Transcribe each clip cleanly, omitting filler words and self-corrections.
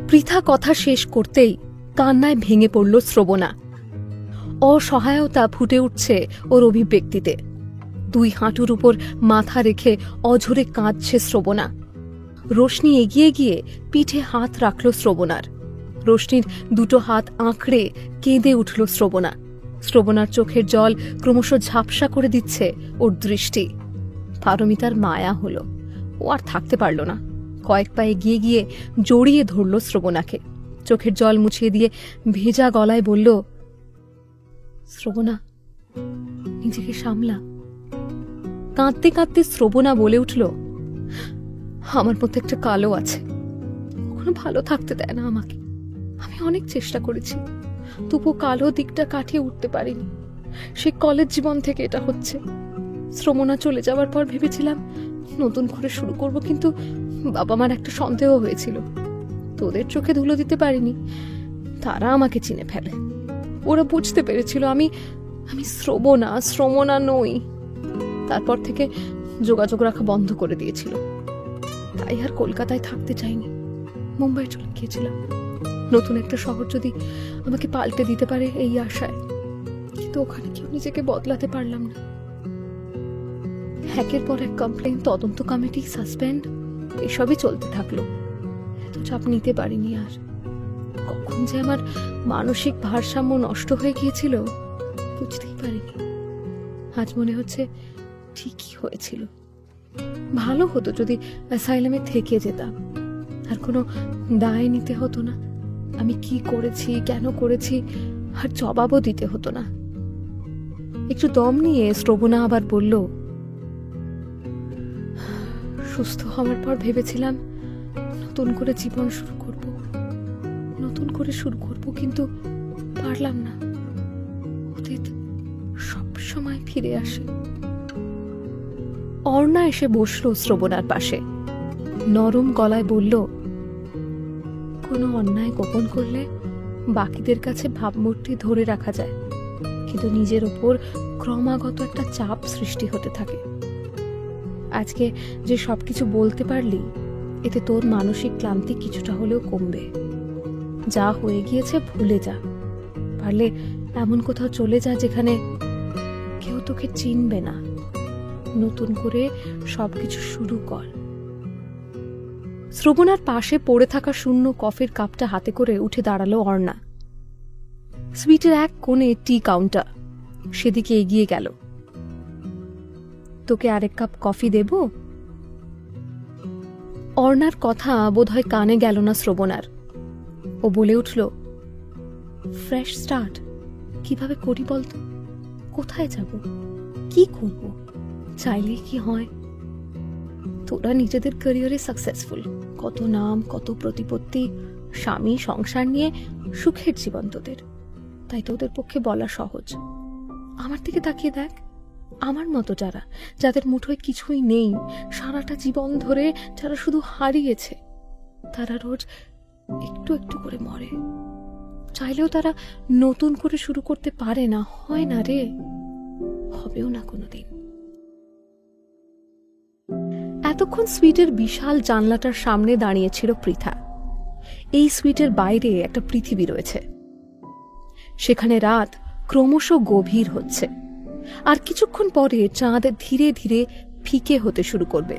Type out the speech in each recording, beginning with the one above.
পৃথা কথা শেষ করতেই কান্নায় ভেঙে পড়ল শ্রবণা। অসহায়তা ফুটে উঠছে ওর অভিব্যক্তিতে। দুই হাঁটুর উপর মাথা রেখে অঝরে কাঁদছে শ্রবণা। রোশনি এগিয়ে গিয়ে পিঠে হাত রাখল শ্রবণার। রোশনির দুটো হাত আঁকড়ে কেঁদে উঠল শ্রবণা। শ্রবণার চোখের জল ক্রমশ ঝাপসা করে দিচ্ছে ওর দৃষ্টি। পারমিতার মায়া হল, ও আর থাকতে পারল না। কয়েক পা এগিয়ে গিয়ে জড়িয়ে ধরল শ্রবণাকে। চোখের জল মুছিয়ে দিয়ে ভেজা গলায় বলল, শ্রবণা, নিজেকে সামলা। কাঁদতে কাঁদতে শ্রবণা বলে উঠল, আমার মধ্যে একটা কালো আছে, কখনো ভালো থাকতে দেয় না আমাকে। আমি অনেক চেষ্টা করেছি, তবুও কালো দিকটা কাটিয়ে উঠতে পারিনি। সে কলেজ জীবন থেকে এটা হচ্ছে। শ্রবণা চলে যাওয়ার পর ভেবেছিলাম নতুন করে শুরু করব, কিন্তু বাবা মার একটা সন্দেহ হয়েছিল। তোদের চোখে ধুলো দিতে পারিনি, তারা আমাকে চিনে ফেলে। ওরা বুঝতে পেরেছিল আমি শ্রবণা নই। তারপর থেকে যোগাযোগ রাখা বন্ধ করে দিয়েছিল। তাই আর কলকাতায় থাকতে চাইনি, মুম্বাই চলে গিয়েছিলাম। নতুন একটা শহর যদি আমাকে পাল্টে দিতে পারে এই আশায়, কিন্তু ওখানে কেউ নিজেকে বদলাতে পারলাম না। একের পর এক কমপ্লেন, তদন্ত কমিটি, সাসপেন্ড, এসবই চলতে থাকলো। এত চাপ নিতে পারিনি আর। কখন যে আমার মানসিক ভারসাম্য নষ্ট হয়ে গিয়েছিল বুঝতেই পারিনি। আজ মনে হচ্ছে ঠিকই হয়েছিল। ভালো হতো যদি অ্যাসাইলামে থেকে যেতাম, আর কোনো দায় নিতে হতো না। আমি কি করেছি, কেন করেছি, আর জবাবও দিতে হতো না। একটু দম নিয়ে শ্রবণা আবার বলল, সুস্থ হওয়ার পর ভেবেছিলাম নতুন করে জীবন শুরু করব, কিন্তু পারলাম না। অতীত সব সময় ফিরে আসে। অর্ণা এসে বসল শ্রবণার পাশে। নরম গলায় বলল, কোনো অন্যায় গোপন করলে বাকিদের কাছে ভাবমূর্তি ধরে রাখা যায়, কিন্তু নিজের ওপর ক্রমাগত একটা চাপ সৃষ্টি হতে থাকে। আজকে যে সবকিছু বলতে পারলি, এতে তোর মানসিক ক্লান্তি কিছুটা হলেও কমবে। যা হয়ে গিয়েছে ভুলে যা। পারলে এমন কোথাও চলে যা যেখানে কেউ তোকে চিনবে না। নতুন করে সবকিছু শুরু কর। শ্রবণার পাশে পড়ে থাকা শূন্য কফির কাপটা হাতে করে উঠে দাঁড়ালো অর্ণা। সুইটের এক কোণে টি কাউন্টার, সেদিকে এগিয়ে গেল। তোকে আরেক কাপ কফি দেব? অর্ণার কথা বোধহয় কানে গেল না শ্রবণার। ও বলে উঠল, ফ্রেশ স্টার্ট কিভাবে করি বলতো? কোথায় যাব, কি করব? চাইলে কি হয়? তোরা নিজেদের ক্যারিয়ারে সাকসেসফুল, কত নাম, কত প্রতিপত্তি, স্বামী, সংসার নিয়ে সুখের জীবন তোদের। তাই তোদের পক্ষে বলা সহজ। আমার দিকে তাকিয়ে দেখ, আমার মতো যাদের মুঠোয় কিছুই নেই, সারাটা জীবন ধরে যারা শুধু হারিয়েছে, তারা রোজ একটু একটু করে মরে। চাইলেও তারা নতুন করে শুরু করতে পারে না। হয় না রে, হবেও না কোনোদিন। এতক্ষণ সুইটের বিশাল জানলাটার সামনে দাঁড়িয়েছিল পৃথা। এই সুইটের বাইরে একটা পৃথিবী রয়েছে। সেখানে রাত ক্রমশ গভীর হচ্ছে, আর কিছুক্ষণ পরে চাঁদ ধীরে ধীরে ফিকে হতে শুরু করবে।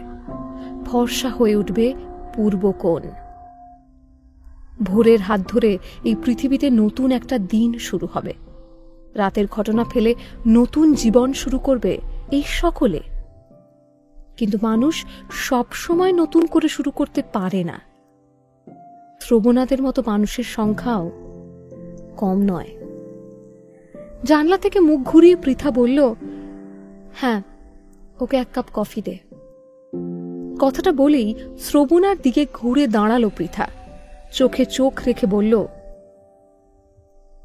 ফর্সা হয়ে উঠবে পূর্ব কোণ। ভোরের হাত ধরে এই পৃথিবীতে নতুন একটা দিন শুরু হবে। রাতের ঘটনা ফেলে নতুন জীবন শুরু করবে এই সকলে। কিন্তু মানুষ সব সময় নতুন করে শুরু করতে পারে না। শ্রবণাদের মতো মানুষের সংখ্যাও কম নয়। জানলা থেকে মুখ ঘুরিয়ে পৃথা বলল, হ্যাঁ, ওকে এক কাপ কফি দে। কথাটা বলেই শ্রবণার দিকে ঘুরে দাঁড়ালো পৃথা। চোখে চোখ রেখে বলল,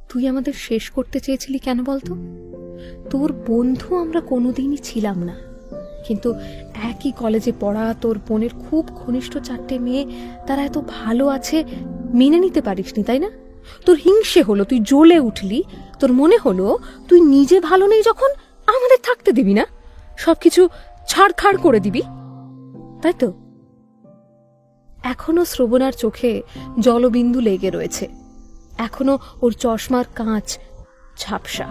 তুই আমাদের শেষ করতে চেয়েছিলি কেন বলতো? তোর বন্ধু আমরা কোনোদিনই ছিলাম না, কিন্তু একই কলেজে পড়া তোর বোনের খুব ঘনিষ্ঠ 4টে মেয়ে, তারা এত ভালো আছে, মেনে নিতে পারিসনি, তাই না? তোর হিংসে হলো, তুই জ্বলে উঠলি। তোর মনে হলো তুই নিজে ভালো নেই যখন, আমাদের থাকতে দিবি না, সবকিছু ছাড়খাড় করে দিবি, তাই তো? এখনো শ্রবণার চোখে জলবিন্দু লেগে রয়েছে, এখনো ওর চশমার কাঁচ ঝাপসা।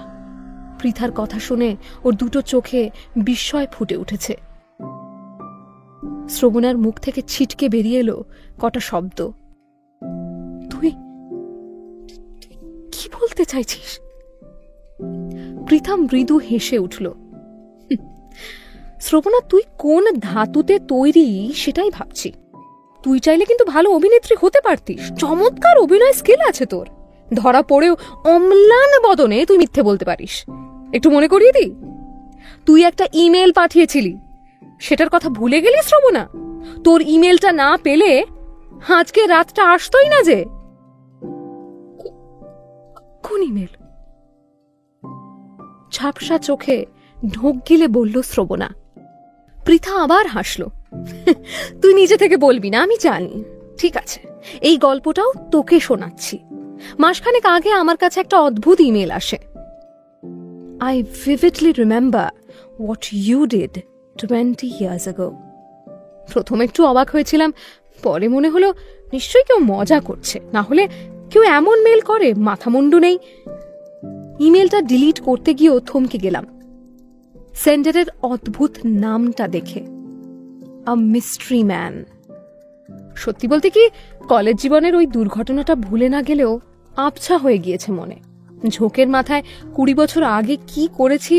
পৃথার কথা শুনে ওর দুটো চোখে বিস্ময় ফুটে উঠেছে। শ্রবণার মুখ থেকে ছিটকে বেরিয়ে এলো কটা শব্দ। তুই কি বলতে চাইছিস? পৃথা মৃদু হেসে উঠল। শ্রবণা, তুই কোন ধাতুতে তৈরি সেটাই ভাবছি। তুই চাইলে কিন্তু ভালো অভিনেত্রী হতে পারতিস, চমৎকার অভিনয় স্কিল আছে তোর। ধরা পড়েও অম্লান বদনে তুই মিথ্যে বলতে পারিস। একটু মনে করিয়ে দিই, তুই একটা ইমেল পাঠিয়েছিলি, সেটার কথা ভুলে গেলি শ্রবণা? তোর ইমেলটা না পেলে আজকে রাতটা আসতোই না যে। কোন ইমেল? ঝাপসা চোখে ঢোক গিলে বলল শ্রবণা। পৃথা আবার হাসল। তুই নিজে থেকে বলবি না, আমি জানি। ঠিক আছে, এই গল্পটাও তোকে শোনাচ্ছি। মাসখানেক আগে আমার কাছে একটা অদ্ভুত ইমেল আসে। I vividly remember what you did 20 years ago. প্রথমে একটু অবাক হয়েছিলাম, পরে মনে হলো নিশ্চয়ই কেউ মজা করছে, না হলে কেউ এমন মেল করে মাথা মুন্ডু নেই। ইমেলটা ডিলিট করতে গিয়েও থমকে গেলাম সেন্ডারের অদ্ভুত নামটা দেখে, আ মিস্ট্রি ম্যান। সত্যি বলতে কি, কলেজ জীবনের ওই দুর্ঘটনাটা ভুলে না গেলেও আবছা হয়ে গিয়েছে মনে। ঝোঁকের মাথায় 20 বছর আগে কি করেছি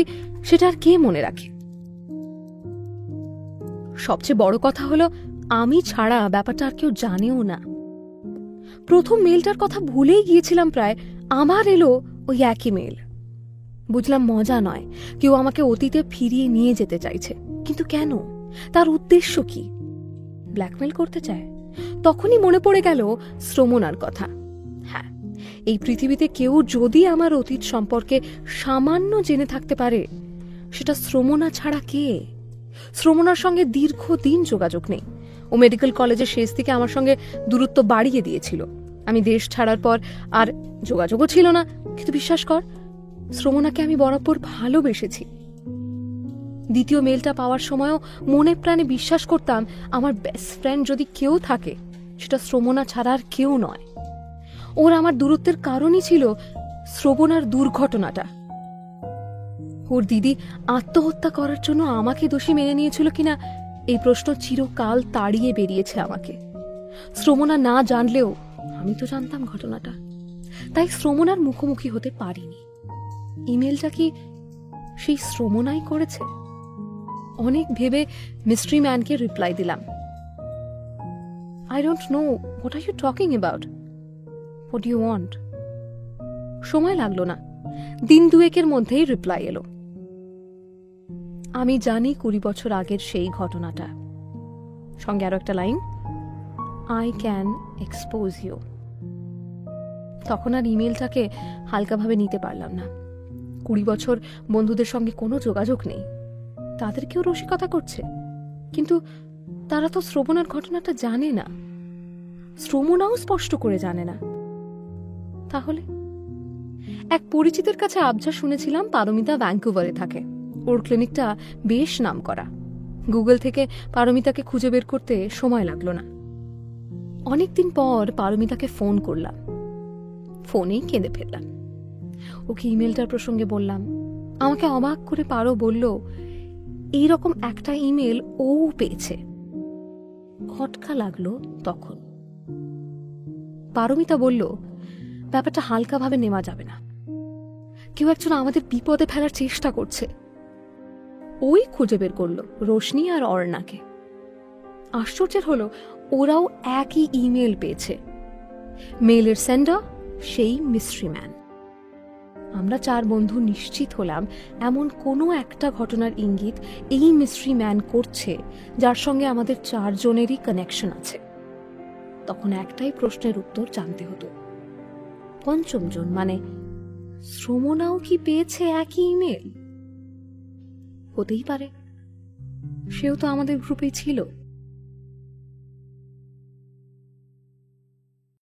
সেটা আর কে মনে রাখে? সবচেয়ে বড় কথা হলো, আমি ছাড়া ব্যাপারটা আর কেউ জানেও না। প্রথম মেলটার কথা ভুলেই গিয়েছিলাম প্রায়, আমার এলো ওই একই মেল। বুঝলাম মজা নয়, কেউ আমাকে অতীতে ফিরিয়ে নিয়ে যেতে চাইছে। কিন্তু কেন? তার উদ্দেশ্য কি? ব্ল্যাকমেল করতে চায়? তখনই মনে পড়ে গেল শ্রমণার কথা। হ্যাঁ, এই পৃথিবীতে কেউ যদি আমার অতীত সম্পর্কে সামান্য জেনে থাকতে পারে, সেটা শ্রমণা ছাড়া কে? শ্রমণার সঙ্গে দীর্ঘদিন যোগাযোগ নেই। ও মেডিকেল কলেজের শেষ দিকে আমার সঙ্গে দূরত্ব বাড়িয়ে দিয়েছিল। আমি দেশ ছাড়ার পর আর যোগাযোগও ছিল না। কিন্তু বিশ্বাস কর, শ্রমণাকে আমি বরাবর ভালোবেসেছি। দ্বিতীয় মেলটা পাওয়ার সময়ও মনে প্রাণে বিশ্বাস করতাম আমার বেস্ট ফ্রেন্ড যদি কেউ থাকে, সেটা শ্রমণা ছাড়া আর কেউ নয়। ওর আমার দূরত্বের কারণই ছিল শ্রবণার দুর্ঘটনাটা। ওর দিদি আত্মহত্যা করার জন্য আমাকে দোষী মেনে নিয়েছিল কিনা এই প্রশ্ন চিরকাল তাড়িয়ে বেরিয়েছে আমাকে। শ্রমণা না জানলেও আমি তো জানতাম ঘটনাটা, তাই শ্রমণার মুখোমুখি হতে পারিনি। ইমেলটা কি সেই শ্রমণাই করেছে? অনেক ভেবে মিস্ট্রি ম্যানকে রিপ্লাই দিলাম, I don't know what are you talking about? What do you want? সময় লাগলো না, দিন দুয়েকের মধ্যেই রিপ্লাই এলো। আমি জানি 20 বছর আগের সেই ঘটনাটা। সঙ্গে আরো একটা line, I can expose you. তখন আর ইমেলটাকে হালকাভাবে নিতে পারলাম না। 20 বছর বন্ধুদের সঙ্গে কোনো যোগাযোগ নেই, তাদেরকেও রসিকতা করছে। কিন্তু তারা তো শ্রবণার ঘটনাটা জানে না, শ্রমণাও স্পষ্ট করে জানে না। তাহলে এক পরিচিতের কাছে আবঝা শুনেছিলাম পারমিতা ভ্যাঙ্কুভারে থাকে। ওর ক্লিনিকটা বেশ নামকরা। গুগল থেকে পারমিতাকে খুঁজে বের করতে সময় লাগলো না। অনেকদিন পর পারমিতাকে ফোন করলাম, ফোনেই কেঁদে ফেললাম। ওকে ইমেলটার প্রসঙ্গে বললাম। আমাকে অবাক করে পারো বলল, এইরকম একটা ইমেল ও পেয়েছে। খটকা লাগলো তখন। পারমিতা বলল, ব্যাপারটা হালকাভাবে নেওয়া যাবে না। কেউ একজন আমাদের বিপদে ফেলার চেষ্টা করছে। ওই খুঁজে বের করলো রোশনি আর অর্ণাকে। আশ্চর্যের হলো, ওরাও একই ইমেল পেয়েছে। মেলের সেন্ডার সেই মিস্ট্রি ম্যান। আমরা 4 বন্ধু নিশ্চিত হলাম এমন কোনো একটা ঘটনার ইঙ্গিত এই মিস্ট্রি ম্যান করছে, যার সঙ্গে আমাদের 4 জনেরই কানেকশন আছে। তখন একটাই প্রশ্নের উত্তর জানতে হতো, 5ম জন মানে শ্রমণাও কি পেয়েছে একই ইমেল? হতেই পারে, সেও তো আমাদের গ্রুপেই ছিল।